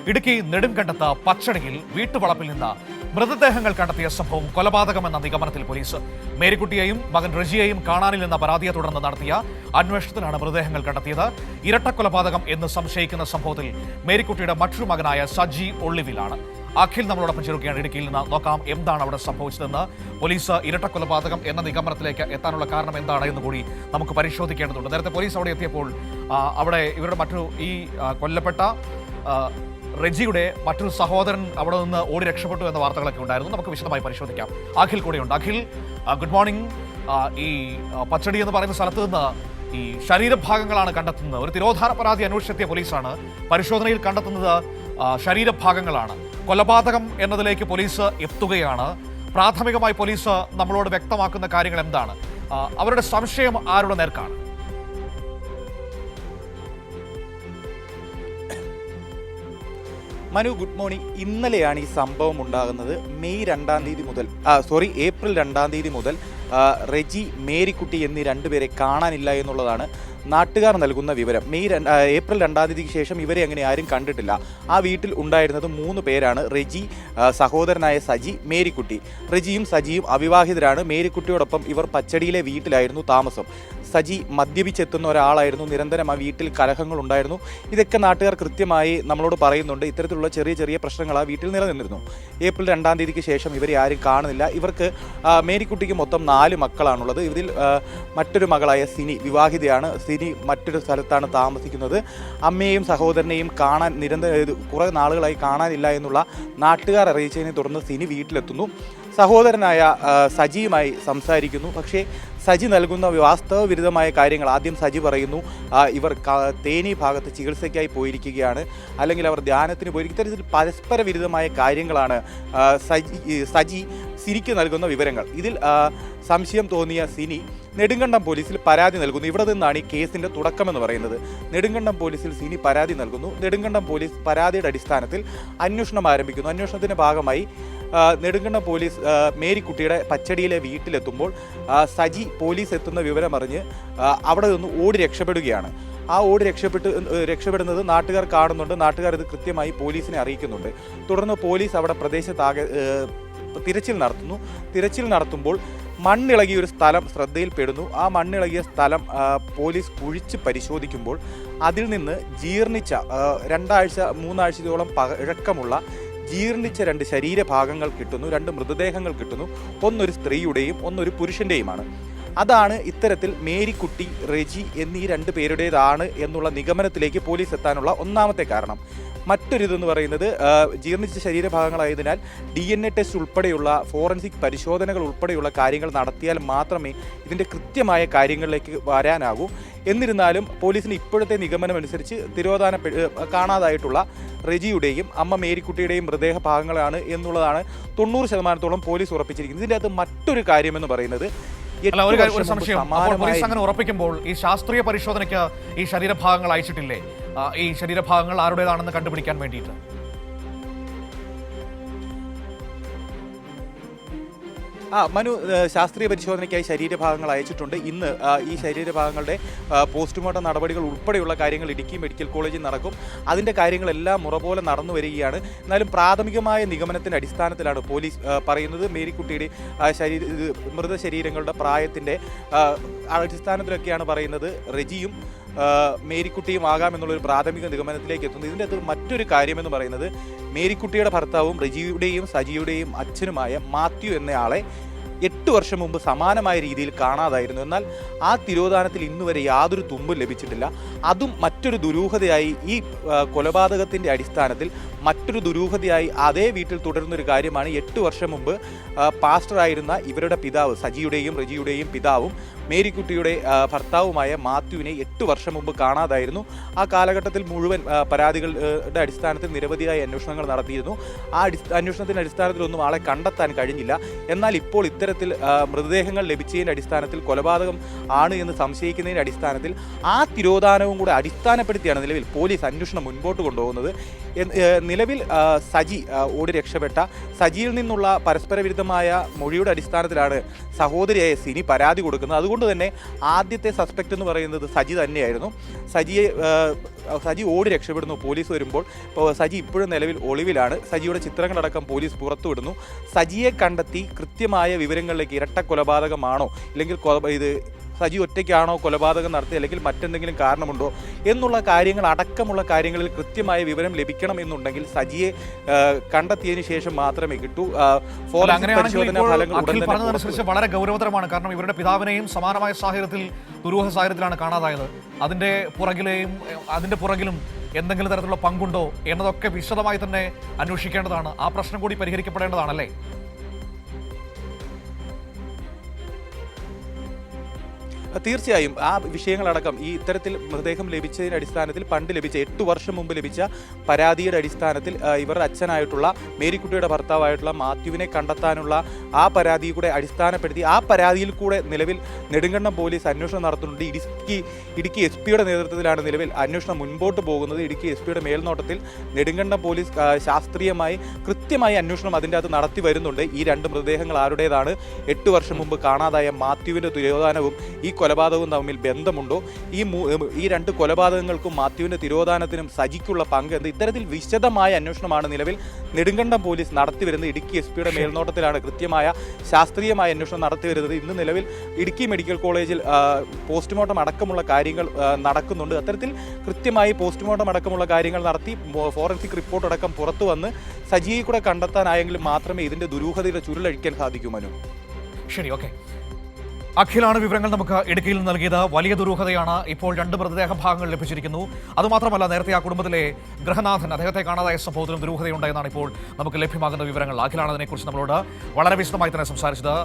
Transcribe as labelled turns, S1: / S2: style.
S1: ഇടുക്കി നെടുങ്കണ്ടത്ത് പച്ചടിയിൽ വീട്ടുവളപ്പിൽ നിന്ന് മൃതദേഹങ്ങൾ കണ്ടെത്തിയ സംഭവം കൊലപാതകമെന്ന നിഗമനത്തിൽ പോലീസ്. മേരിക്കുട്ടിയെയും മകൻ റജിയെയും കാണാനില്ലെന്ന പരാതിയെ തുടർന്ന് നടത്തിയ അന്വേഷണത്തിലാണ് മൃതദേഹങ്ങൾ കണ്ടെത്തിയത്. ഇരട്ടക്കൊലപാതകം എന്ന് സംശയിക്കുന്ന സംഭവത്തിൽ മേരിക്കുട്ടിയുടെ മറ്റൊരു മകനായ സജി ഒളിവിലാണ്. അഖിൽ നമ്മളോടൊപ്പം ചേരുകയാണ്. ഇടുക്കിയിൽ നിന്ന് നോക്കാം എന്താണ് അവിടെ സംഭവിച്ചതെന്ന്. പോലീസ് ഇരട്ടക്കൊലപാതകം എന്ന നിഗമനത്തിലേക്ക് എത്താനുള്ള കാരണം എന്താണ് എന്ന് കൂടി നമുക്ക് പരിശോധിക്കേണ്ടതുണ്ട്. നേരത്തെ പോലീസ് അവിടെ എത്തിയപ്പോൾ അവിടെ ഇവരുടെ കൊല്ലപ്പെട്ട റെജിയുടെ മറ്റൊരു സഹോദരൻ അവിടെ നിന്ന് ഓടി രക്ഷപ്പെട്ടു എന്ന വാർത്തകളൊക്കെ ഉണ്ടായിരുന്നു. നമുക്ക് വിശദമായി പരിശോധിക്കാം. അഖിൽ കൂടെയുണ്ട്. Akhil, good morning. ഈ പച്ചടി എന്ന് പറയുന്ന സ്ഥലത്ത് നിന്ന് ഈ ശരീരഭാഗങ്ങളാണ് കണ്ടെത്തുന്നത്. ഒരു തിരോധാന പരാതി അന്വേഷിച്ചെത്തിയ പോലീസാണ് പരിശോധനയിൽ കണ്ടെത്തുന്നത് ശരീരഭാഗങ്ങളാണ്. കൊലപാതകം എന്നതിലേക്ക് പോലീസ് എത്തുകയാണ്. പ്രാഥമികമായി പോലീസ് നമ്മളോട് വ്യക്തമാക്കുന്ന കാര്യങ്ങൾ എന്താണ്? അവരുടെ സംശയം ആരുടെ നേർക്കാണ്?
S2: Manu, good morning. ഇന്നലെയാണ് ഈ സംഭവം ഉണ്ടാകുന്നത്. ഏപ്രിൽ 2 മുതൽ റെജി, മേരിക്കുട്ടി എന്നീ രണ്ടുപേരെ കാണാനില്ല എന്നുള്ളതാണ് നാട്ടുകാർ നൽകുന്ന വിവരം. ഏപ്രിൽ 2 ശേഷം ഇവരെ അങ്ങനെ ആരും കണ്ടിട്ടില്ല. ആ വീട്ടിൽ ഉണ്ടായിരുന്നത് 3 പേരാണ്: റെജി, സഹോദരനായ സജി, മേരിക്കുട്ടി. റെജിയും സജിയും അവിവാഹിതരാണ്. മേരിക്കുട്ടിയോടൊപ്പം ഇവർ പച്ചടിയിലെ വീട്ടിലായിരുന്നു താമസം. സജി മദ്യപിച്ചെത്തുന്ന ഒരാളായിരുന്നു. നിരന്തരം ആ വീട്ടിൽ കലഹങ്ങൾ ഉണ്ടായിരുന്നു. ഇതൊക്കെ നാട്ടുകാർ കൃത്യമായി നമ്മളോട് പറയുന്നുണ്ട്. ഇത്തരത്തിലുള്ള ചെറിയ ചെറിയ പ്രശ്നങ്ങൾ ആ വീട്ടിൽ നിലനിന്നിരുന്നു. ഏപ്രിൽ 2 ശേഷം ഇവരെ ആരും കാണുന്നില്ല. ഇവർക്ക് മേരിക്കുട്ടിക്ക് മൊത്തം 4 മക്കളാണുള്ളത്. ഇതിൽ മറ്റൊരു മകളായ സിനി വിവാഹിതയാണ്. സിനി മറ്റൊരു സ്ഥലത്താണ് താമസിക്കുന്നത്. അമ്മയെയും സഹോദരനെയും കുറേ നാളുകളായി കാണാനില്ല എന്നുള്ള നാട്ടുകാർ അറിയിച്ചതിനെ തുടർന്ന് സിനി വീട്ടിലെത്തുന്നു. സഹോദരനായ സജിയുമായി സംസാരിക്കുന്നു. പക്ഷേ സജി നൽകുന്ന വാസ്തവ വിരുദ്ധമായ കാര്യങ്ങൾ. ആദ്യം സജി പറയുന്നു ഇവർ തേനി ഭാഗത്ത് ചികിത്സയ്ക്കായി പോയിരിക്കുകയാണ്, അല്ലെങ്കിൽ അവർ ധ്യാനത്തിന് പോയിരിക്കും. ഇത്തരത്തിൽ പരസ്പര വിരുദ്ധമായ കാര്യങ്ങളാണ് സജി സിനിക്ക് നൽകുന്ന വിവരങ്ങൾ. ഇതിൽ സംശയം തോന്നിയ സിനി നെടുങ്കണ്ടം പോലീസിൽ പരാതി നൽകുന്നു. ഇവിടെ നിന്നാണ് ഈ കേസിൻ്റെ തുടക്കമെന്ന് പറയുന്നത്. നെടുങ്കണ്ടം പോലീസിൽ സിനി പരാതി നൽകുന്നു. നെടുങ്കണ്ടം പോലീസ് പരാതിയുടെ അടിസ്ഥാനത്തിൽ അന്വേഷണം ആരംഭിക്കുന്നു. അന്വേഷണത്തിൻ്റെ ഭാഗമായി നെടുങ്കണ്ടം പോലീസ് മേരിക്കുട്ടിയുടെ പച്ചടിയിലെ വീട്ടിലെത്തുമ്പോൾ സജി പോലീസ് എത്തുന്ന വിവരമറിഞ്ഞ് അവിടെ നിന്ന് ഓടി രക്ഷപ്പെടുകയാണ്. ആ ഓടി രക്ഷപ്പെടുന്നത് നാട്ടുകാർ കാണുന്നുണ്ട്. നാട്ടുകാർ ഇത് കൃത്യമായി പോലീസിനെ അറിയിക്കുന്നുണ്ട്. തുടർന്ന് പോലീസ് അവിടെ പ്രദേശത്താകെ തിരച്ചിൽ നടത്തുമ്പോൾ മണ്ണിളകിയ ഒരു സ്ഥലം ശ്രദ്ധയിൽപ്പെടുന്നു. ആ മണ്ണിളകിയ സ്ഥലം പോലീസ് കുഴിച്ച് പരിശോധിക്കുമ്പോൾ അതിൽ നിന്ന് ജീർണിച്ച 2-3 ആഴ്ചയോളം പഴക്കമുള്ള ജീർണിച്ച 2 ശരീരഭാഗങ്ങൾ കിട്ടുന്നു. 2 മൃതദേഹങ്ങൾ കിട്ടുന്നു. ഒന്നൊരു സ്ത്രീയുടെയും ഒന്നൊരു പുരുഷൻ്റെയുമാണ്. അതാണ് ഇത്തരത്തിൽ മേരിക്കുട്ടി, റെജി എന്നീ 2 പേരുടേതാണ് എന്നുള്ള നിഗമനത്തിലേക്ക് പോലീസ് എത്താനുള്ള ഒന്നാമത്തെ കാരണം. മറ്റൊരിതെന്ന് പറയുന്നത് ജീർണിച്ച ശരീരഭാഗങ്ങളായതിനാൽ DNA ടെസ്റ്റ് ഉൾപ്പെടെയുള്ള ഫോറൻസിക് പരിശോധനകൾ ഉൾപ്പെടെയുള്ള കാര്യങ്ങൾ നടത്തിയാൽ മാത്രമേ ഇതിൻ്റെ കൃത്യമായ കാര്യങ്ങളിലേക്ക് വരാനാകൂ. എന്നിരുന്നാലും പോലീസിന് ഇപ്പോഴത്തെ നിഗമനം അനുസരിച്ച് കാണാതായിട്ടുള്ള റെജിയുടെയും അമ്മ മേരിക്കുട്ടിയുടെയും മൃതദേഹ ഭാഗങ്ങളാണ് എന്നുള്ളതാണ് 90% പോലീസ് ഉറപ്പിച്ചിരിക്കുന്നത്. ഇതിൻ്റെ അകത്ത് മറ്റൊരു കാര്യമെന്ന് പറയുന്നത്,
S1: ഒരു സംശയം, പോലീസ് അങ്ങനെ ഉറപ്പിക്കുമ്പോൾ ഈ ശാസ്ത്രീയ പരിശോധനയ്ക്ക് ഈ ശരീരഭാഗങ്ങൾ അയച്ചിട്ടില്ലേ? ഈ ശരീരഭാഗങ്ങൾ ആരുടേതാണെന്ന് കണ്ടുപിടിക്കാൻ വേണ്ടിയിട്ട്
S2: മനു, ശാസ്ത്രീയ പരിശോധനയ്ക്കായി ശരീരഭാഗങ്ങൾ അയച്ചിട്ടുണ്ട്. ഇന്ന് ഈ ശരീരഭാഗങ്ങളുടെ പോസ്റ്റ്മോർട്ടം നടപടികൾ ഉൾപ്പെടെയുള്ള കാര്യങ്ങൾ ഇടുക്കി മെഡിക്കൽ കോളേജിൽ നടക്കും. അതിൻ്റെ കാര്യങ്ങളെല്ലാം മുറ പോലെ നടന്നു വരികയാണ്. എന്നാലും പ്രാഥമികമായ നിഗമനത്തിൻ്റെ അടിസ്ഥാനത്തിലാണ് പോലീസ് പറയുന്നത്. മേരിക്കുട്ടിയുടെ മൃതശരീരങ്ങളുടെ പ്രായത്തിൻ്റെ അടിസ്ഥാനത്തിലൊക്കെയാണ് പറയുന്നത് റെജിയും മേരിക്കുട്ടിയും ആകാമെന്നുള്ളൊരു പ്രാഥമിക നിഗമനത്തിലേക്ക് എത്തുന്നത്. ഇതിൻ്റെ അകത്ത് മറ്റൊരു കാര്യമെന്ന് പറയുന്നത്, മേരിക്കുട്ടിയുടെ ഭർത്താവും റെജിയുടെയും സജിയുടെയും അച്ഛനുമായ മാത്യു എന്നയാളെ 8 വർഷം മുമ്പ് സമാനമായ രീതിയിൽ കാണാതായിരുന്നു. എന്നാൽ ആ തിരോധാനത്തിൽ ഇന്നുവരെ യാതൊരു തുമ്പും ലഭിച്ചിട്ടില്ല. അതും മറ്റൊരു ദുരൂഹതയായി, ഈ കൊലപാതകത്തിൻ്റെ അടിസ്ഥാനത്തിൽ മറ്റൊരു ദുരൂഹതയായി അതേ വീട്ടിൽ തുടരുന്നൊരു കാര്യമാണ്. 8 വർഷം മുമ്പ് പാസ്റ്ററായിരുന്ന ഇവരുടെ പിതാവ്, സജിയുടെയും റെജിയുടെയും പിതാവും മേരിക്കുട്ടിയുടെ ഭർത്താവുമായ മാത്യുവിനെ 8 വർഷം മുമ്പ് കാണാതായിരുന്നു. ആ കാലഘട്ടത്തിൽ മുഴുവൻ പരാതികളുടെ അടിസ്ഥാനത്തിൽ നിരവധിയായ അന്വേഷണങ്ങൾ നടത്തിയിരുന്നു. ആ അന്വേഷണത്തിൻ്റെ അടിസ്ഥാനത്തിലൊന്നും ആളെ കണ്ടെത്താൻ കഴിഞ്ഞില്ല. എന്നാൽ ഇപ്പോൾ ഇത്തരത്തിൽ മൃതദേഹങ്ങൾ ലഭിച്ചതിൻ്റെ അടിസ്ഥാനത്തിൽ കൊലപാതകം ആണ് എന്ന് സംശയിക്കുന്നതിൻ്റെ അടിസ്ഥാനത്തിൽ ആ തിരോധാനവും കൂടെ അടിസ്ഥാനപ്പെടുത്തിയാണ് നിലവിൽ പോലീസ് അന്വേഷണം മുൻപോട്ട് കൊണ്ടുപോകുന്നത്. നിലവിൽ സജി ഓടി രക്ഷപ്പെട്ട സജിയിൽ നിന്നുള്ള പരസ്പര വിരുദ്ധമായ മൊഴിയുടെ അടിസ്ഥാനത്തിലാണ് സഹോദരിയായ സിനി പരാതി കൊടുക്കുന്നത്. അതുകൊണ്ട് തന്നെ ആദ്യത്തെ സസ്പെക്റ്റ് എന്ന് പറയുന്നത് സജി തന്നെയായിരുന്നു. സജി ഓടി രക്ഷപ്പെടുന്നു. പോലീസ് വരുമ്പോൾ സജി ഇപ്പോഴും നിലവിൽ ഒളിവിലാണ്. സജിയുടെ ചിത്രങ്ങളടക്കം പോലീസ് പുറത്തുവിടുന്നു. സജിയെ കണ്ടെത്തി കൃത്യമായ വിവരങ്ങളിലേക്ക് ഇരട്ട കൊലപാതകമാണോ ഇല്ലെങ്കിൽ ഇത് സജി ഒറ്റയ്ക്കാണോ കൊലപാതകം നടത്തി അല്ലെങ്കിൽ മറ്റെന്തെങ്കിലും കാരണമുണ്ടോ എന്നുള്ള കാര്യങ്ങൾ അടക്കമുള്ള കാര്യങ്ങളിൽ കൃത്യമായ വിവരം ലഭിക്കണം എന്നുണ്ടെങ്കിൽ സജിയെ കണ്ടെത്തിയതിനു ശേഷം മാത്രമേ കിട്ടൂ. ഫോറൻസിക് പരിശോധനാ ഫലങ്ങൾ ഉടൻ തന്നെ
S1: പറഞ്ഞതനുസരിച്ച് വളരെ ഗൗരവതരമാണ്. കാരണം ഇവരുടെ പിതാവിനെയും സമാനമായ സാഹചര്യത്തിൽ ദുരൂഹ സാഹചര്യത്തിലാണ് കാണാതായത്. അതിന്റെ പുറകിലും എന്തെങ്കിലും തരത്തിലുള്ള പങ്കുണ്ടോ എന്നതൊക്കെ വിശദമായി തന്നെ അന്വേഷിക്കേണ്ടതാണ്. ആ പ്രശ്നം കൂടി പരിഹരിക്കപ്പെടേണ്ടതാണല്ലേ?
S2: തീർച്ചയായും ആ വിഷയങ്ങളടക്കം ഈ ഇത്തരത്തിൽ മൃതദേഹം ലഭിച്ചതിന്റെ അടിസ്ഥാനത്തിൽ പണ്ട് ലഭിച്ച 8 വർഷം മുമ്പ് ലഭിച്ച പരാതിയുടെ അടിസ്ഥാനത്തിൽ ഇവരുടെ അച്ഛനായിട്ടുള്ള മേരിക്കുട്ടിയുടെ ഭർത്താവായിട്ടുള്ള മാത്യുവിനെ കണ്ടെത്താനുള്ള ആ പരാതി കൂടെ അടിസ്ഥാനപ്പെടുത്തി ആ പരാതിയിൽ കൂടെ നിലവിൽ നെടുങ്കണ്ടം പോലീസ് അന്വേഷണം നടത്തുന്നുണ്ട്. ഇടുക്കി എസ് പിയുടെ നേതൃത്വത്തിലാണ് നിലവിൽ അന്വേഷണം മുൻപോട്ട് പോകുന്നത്. ഇടുക്കി എസ് പിയുടെ മേൽനോട്ടത്തിൽ നെടുങ്കണ്ടം പോലീസ് ശാസ്ത്രീയമായി കൃത്യമായി അന്വേഷണം അതിൻ്റെ അകത്ത് നടത്തി വരുന്നുണ്ട്. ഈ 2 മൃതദേഹങ്ങൾ ആരുടേതാണ്, 8 വർഷം മുമ്പ് കാണാതായ മാത്യുവിൻ്റെ തിരോധാനവും ഈ കൊലപാതകവും തമ്മിൽ ബന്ധമുണ്ടോ, ഈ 2 കൊലപാതകങ്ങൾക്കും മാത്യുവിൻ്റെ തിരോധാനത്തിനും സജിക്കുള്ള പങ്ക് എന്ത്, ഇത്തരത്തിൽ വിശദമായ അന്വേഷണമാണ് നിലവിൽ നെടുങ്കണ്ടം പോലീസ് നടത്തിവരുന്നത്. ഇടുക്കി എസ് പിയുടെ മേൽനോട്ടത്തിലാണ് കൃത്യമായ ശാസ്ത്രീയമായ അന്വേഷണം നടത്തിവരുന്നത്. ഇന്ന് നിലവിൽ ഇടുക്കി മെഡിക്കൽ കോളേജിൽ പോസ്റ്റ്മോർട്ടം അടക്കമുള്ള കാര്യങ്ങൾ നടക്കുന്നുണ്ട്. അത്തരത്തിൽ കൃത്യമായി പോസ്റ്റ്മോർട്ടം അടക്കമുള്ള കാര്യങ്ങൾ നടത്തി ഫോറൻസിക് റിപ്പോർട്ട് അടക്കം പുറത്തു വന്ന് സജിയെ കൂടെ കണ്ടെത്താനായെങ്കിൽ മാത്രമേ ഇതിൻ്റെ ദുരൂഹതയുടെ ചുരുളഴിക്കാൻ സാധിക്കൂ. മനു,
S1: ശരി, ഓക്കെ. അഖിലാണ് വിവരങ്ങൾ നമുക്ക് ഇടുക്കിയിൽ നൽകിയത്. വലിയ ദുരൂഹതയാണ്. ഇപ്പോൾ 2 മൃതദേഹ ഭാഗങ്ങൾ ലഭിച്ചിരിക്കുന്നു. അതുമാത്രമല്ല, നേരത്തെ ആ കുടുംബത്തിലെ ഗൃഹനാഥൻ അദ്ദേഹത്തെ കാണാതായ സംഭവത്തിലും ദുരൂഹതയുണ്ടെന്നാണ് ഇപ്പോൾ നമുക്ക് ലഭ്യമാകുന്ന വിവരങ്ങൾ. അഖിലാണ് അതിനെക്കുറിച്ച് നമ്മളോട് വളരെ വിശദമായി തന്നെ സംസാരിച്ചത്.